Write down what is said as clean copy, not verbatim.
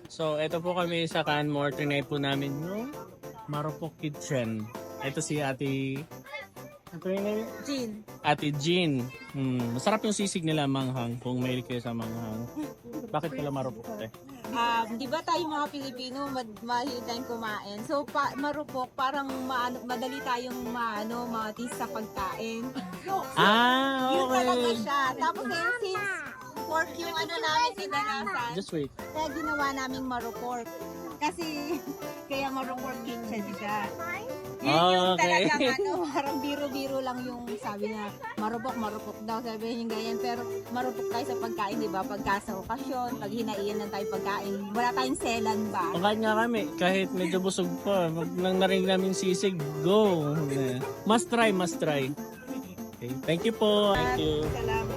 So, ito po kami sa Canmore. Trinay po namin yung Marupok Kitchen. Ito si Ate... Ano yung name? Jean. Ate Jean. Masarap yung sisig nila manghang kung may kayo sa manghang. Bakit pala Marupok eh? Di ba tayo mga Pilipino, mahilig tayong kumain. So, marupok, parang madali tayong matis sa pagkain. Yun talaga Okay. siya. Tapos ngayon, since pork yung namin sinanasan, Just wait. kaya ginawa naming marupork. Kasi, kaya marupork kitchen siya. Yun yung Okay. talagang parang biro-biro lang yung sabi na marupok daw, sabihin yung ganyan. Pero marupok tayo sa pagkain, di ba? Pagka sa okasyon, pag hinaian ng tayo pagkain, wala tayong selan ba? Pagkain nga kami, kahit medyo busog pa, nang narinig namin sisig, go! Must try, must try. Okay. Thank you po. Thank you. Salamat.